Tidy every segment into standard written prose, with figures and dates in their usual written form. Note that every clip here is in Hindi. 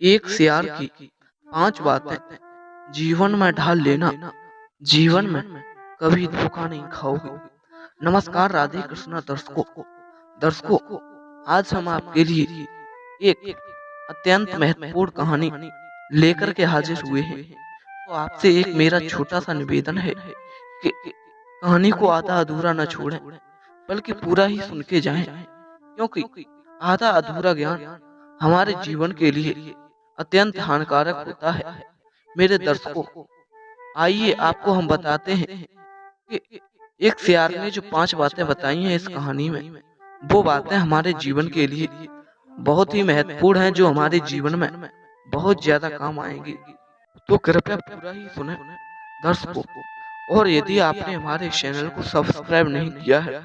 एक सियार की 5 बातें जीवन में ढाल लेना, जीवन में कभी धोखा नहीं खाओगे। नमस्कार राधे कृष्णा दर्शकों, आज हम आपके लिए एक अत्यंत महत्वपूर्ण कहानी लेकर के हाजिर हुए हैं। तो आपसे एक मेरा छोटा सा निवेदन है कि कहानी को आधा अधूरा न छोड़ें, बल्कि पूरा ही सुन के जाएं, क्योंकि आधा अधूरा ज्ञान हमारे जीवन के लिए अत्यंत हानिकारक होता है। मेरे दर्शकों, आइए आपको हम बताते हैं कि एक सियार ने जो 5 बातें बताई हैं इस कहानी में, वो बातें हमारे जीवन के लिए बहुत ही महत्वपूर्ण हैं, जो हमारे जीवन में बहुत ज्यादा काम आएंगी। तो कृपया पूरा ही सुने दर्शकों। और यदि आपने हमारे चैनल को सब्सक्राइब नहीं किया है,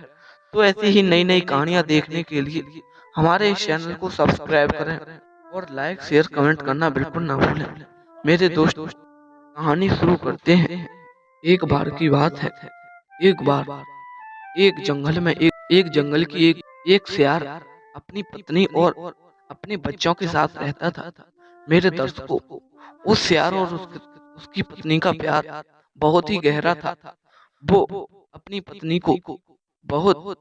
तो ऐसी ही नई नई कहानियां देखने के लिए हमारे इस चैनल को सब्सक्राइब करें और लाइक शेयर कमेंट करना बिल्कुल ना भूलें। मेरे दोस्त, कहानी शुरू करते हैं। एक बार की बात है, एक बार एक जंगल में एक जंगल की एक सियार अपनी पत्नी और अपने बच्चों के साथ रहता था। मेरे दर्शकों, उस सियार और उसकी पत्नी का प्यार बहुत ही गहरा था। वो अपनी पत्नी को बहुत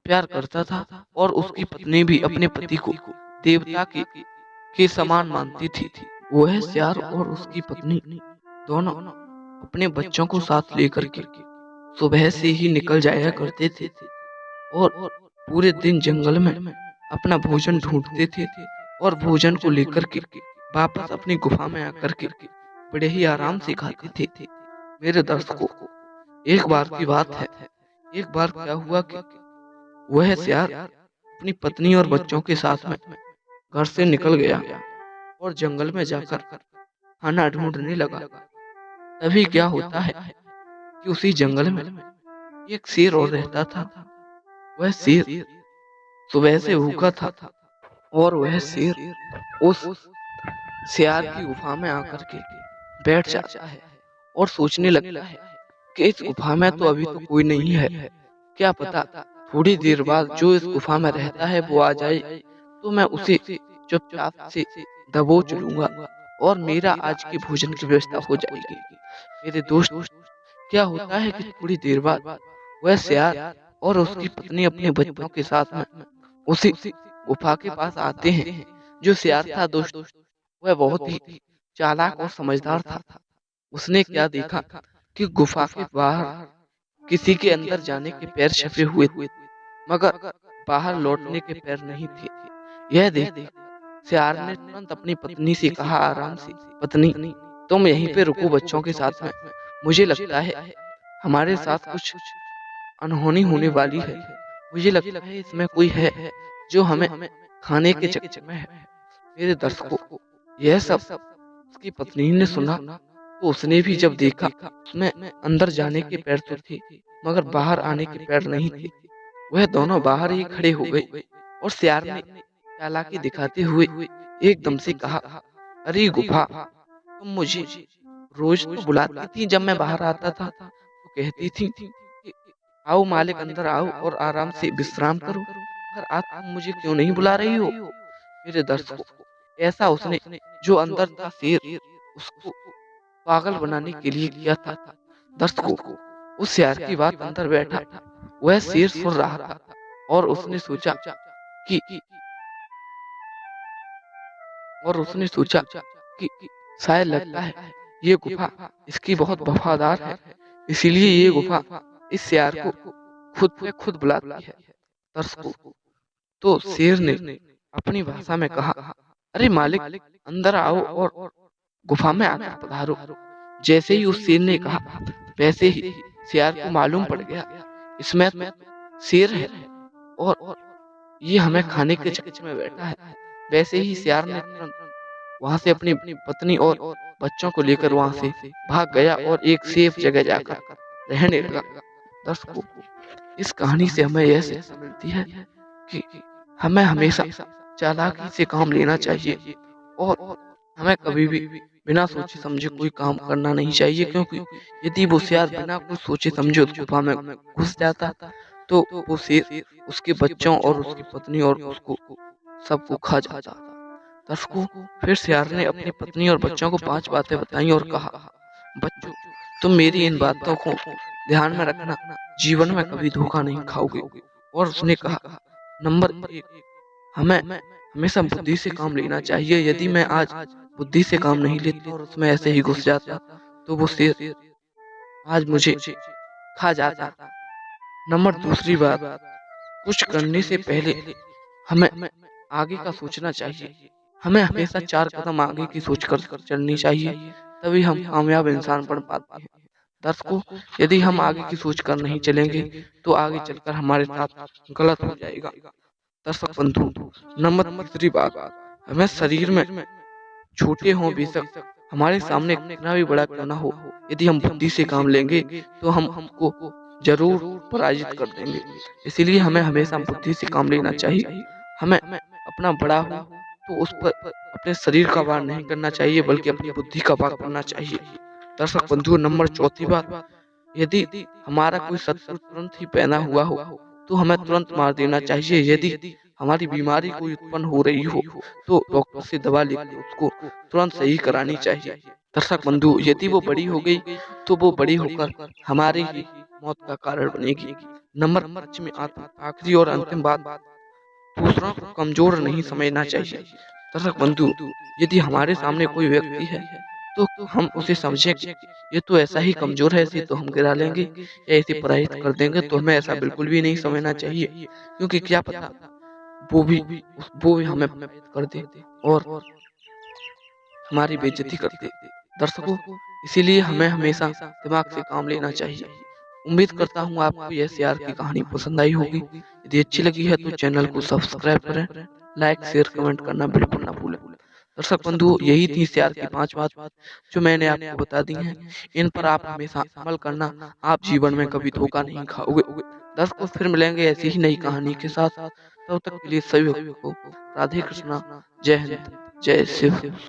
प्यार करता था और उसकी पत्नी भी अपने पति को देवता के समान मानती थी। वह सियार और उसकी पत्नी दोनों अपने बच्चों को साथ लेकर के सुबह से ही निकल जाया करते थे और पूरे दिन जंगल में अपना भोजन ढूंढते थे और भोजन को लेकर के वापस अपनी गुफा में आकर के बड़े ही आराम से खाते थे। मेरे दर्शकों, एक बार की बात है, एक बार क्या हुआ कि वह सियार अपनी पत्नी और बच्चों के साथ में घर से निकल गया और जंगल में जाकर खाना ढूंढने लगा। तभी क्या होता है कि उसी जंगल में एक शेर और रहता था। वह शेर सुबह से भूखा था और वह शेर उस सियार की गुफा में आकर के बैठ जाता है और सोचने लगता है कि इस गुफा में तो अभी तो कोई नहीं है, क्या पता थोड़ी देर बाद जो इस गुफा में रहता है वो आ जाए, तो मैं उसे चुपचाप से दबोच लूंगा और मेरा आज के भोजन की व्यवस्था हो जाएगी। मेरे दोस्त, क्या होता है कि थोड़ी देर बाद वह सियार और उसकी पत्नी अपने बच्चों के साथ में उसी गुफा के पास आते हैं। जो सियार था दोस्त, वह बहुत ही चालाक और समझदार था। उसने क्या देखा कि गुफा के बाहर किसी के अंदर जाने के पैर छपे हुए थे, मगर बाहर लौटने के पैर नहीं थे। यह देख सियार ने तुरंत अपनी पत्नी से कहा आराम से, पत्नी तुम यहीं पे रुको बच्चों के साथ में, मुझे लगता है हमारे साथ कुछ अनहोनी होने वाली है। मुझे लगता है इसमें कोई है जो हमें खाने के चक्कर में है। मेरे दर्शकों, यह सब उसकी पत्नी ने सुना तो उसने भी जब देखा उसमें अंदर जाने के पैर तो थे मगर बाहर आने के पैर नहीं थे। वह दोनों बाहर ही खड़े हो गए और सियार ने चालाकी दिखाते हुए एकदम से कहा, अरे गुफा, तुम मुझे रोज तो बुलाती थी, जब मैं बाहर आता था तो कहती थी कि आओ मालिक अंदर आओ और आराम से विश्राम करो, मगर आज तुम मुझे क्यों नहीं बुला रही हो। मेरे दर्शकों, ऐसा उसने जो अंदर था शेर, उसको पागल बनाने के लिए किया था। दर्शकों, उस सियार की बात अंदर बैठा वह शेर सुन रहा था और उसने सोचा कि शायद लगता है ये गुफा इसकी बहुत वफादार है, इसीलिए ये गुफा इस सियार को खुद पे खुद बुलाती है। दर्शकों, तो शेर ने अपनी भाषा में कहा, अरे मालिक अंदर आओ और गुफा में आकर पधारो। जैसे ही उस शेर ने कहा, वैसे ही सियार को मालूम पड़ गया इसमें तो शेर है और ये हमें खाने के चक्कर में बैठा है। वैसे ही सियार ने तुरंत वहां से अपनी पत्नी और बच्चों को लेकर वहां से भाग गया और एक सेफ जगह जाकर रहने लगा। दर्शकों, इस कहानी से हमें यह शिक्षा मिलती है कि हमें हमेशा चालाकी से काम लेना चाहिए और हमें कभी भी बिना सोचे समझे कोई काम करना नहीं चाहिए, क्योंकि यदि वो शेर बिना कुछ सोचे समझे उस गुफा में घुस जाता तो वो शेर उसके बच्चों और उसकी पत्नी और उसको सबको खा जाता। दर्शकों, फिर सियार ने अपनी पत्नी और बच्चों को 5 बातें बताई और कहा, बच्चों, तुम मेरी इन बातों को ध्यान में रखना, जीवन में कभी धोखा नहीं खाओगे। और उसने कहा, नंबर 1, हमें हमेशा बुद्धि से काम लेना चाहिए। यदि मैं आज बुद्धि से काम नहीं लेता और उसमें ऐसे ही घुस जाता, तो वो शेर आज मुझे खा जाता। नंबर दूसरी बात, कुछ करने से पहले हमें आगे का सोचना चाहिए। हमें हमेशा 4 कदम आगे की सोच कर चलनी चाहिए, तभी हम कामयाब इंसान बन पाते हैं। दर्शकों, यदि हम आगे की सोच कर नहीं चलेंगे, तो आगे चलकर हमारे साथ गलत हो जाएगा। दर्शक बंधु, नंबर तीसरी बात, हमें शरीर में छोटे हों बेशक, हमारे सामने कितना भी बड़ा क्यों ना हो, यदि हम बुद्धि से काम लेंगे तो हम उसको जरूर पराजित कर देंगे। इसीलिए हमें हमेशा बुद्धि से काम लेना चाहिए। हमें अपना बड़ा हो तो उस पर अपने शरीर का वार नहीं करना चाहिए, बल्कि अपनी बुद्धि का वार करना चाहिए। दर्शक बंधु, नंबर चौथी बात, यदि हमारा कोई शत्रु तुरंत ही पैदा हुआ हो, तो हमें तुरंत मार देना चाहिए। यदि हमारी बीमारी कोई उत्पन्न हो रही हो, तो डॉक्टर से दवा लेकर उसको तुरंत सही करानी चाहिए। दर्शक बंधु, यदि वो बड़ी हो गई, तो वो बड़ी होकर हमारी ही मौत का कारण बनेगी। नंबर 5 में आखिरी और अंतिम बात, दूसरों को कमजोर नहीं समझना चाहिए। दर्शक बंधु, यदि हमारे सामने कोई व्यक्ति है, तो हम उसे समझें कि ये तो ऐसा ही कमजोर है, इसे तो हम गिरा लेंगे या इसे पराजित कर देंगे, तो हमें ऐसा बिल्कुल भी नहीं समझना चाहिए। क्योंकि क्या पता वो भी हमें पराजित कर दे और हमारी बेइज्जती कर दे। दर्शकों, इसीलिए हमें हमेशा दिमाग से काम लेना चाहिए। उम्मीद करता हूँ आपको यह सियार की कहानी पसंद आई होगी। यदि अच्छी लगी है तो चैनल को सब्सक्राइब करें, लाइक शेयर कमेंट करना बिल्कुल ना भूलें। दर्शक बंधु, यही थी सियार की 5 बात जो मैंने आपको बता दी हैं। इन पर आप हमेशा अमल करना, आप जीवन में कभी धोखा नहीं खाओगे। दर्शकों, फिर मिलेंगे ऐसी ही नई कहानी के साथ। तब तक के लिए सभी को राधे कृष्णा, जय हिंद, जय शिव।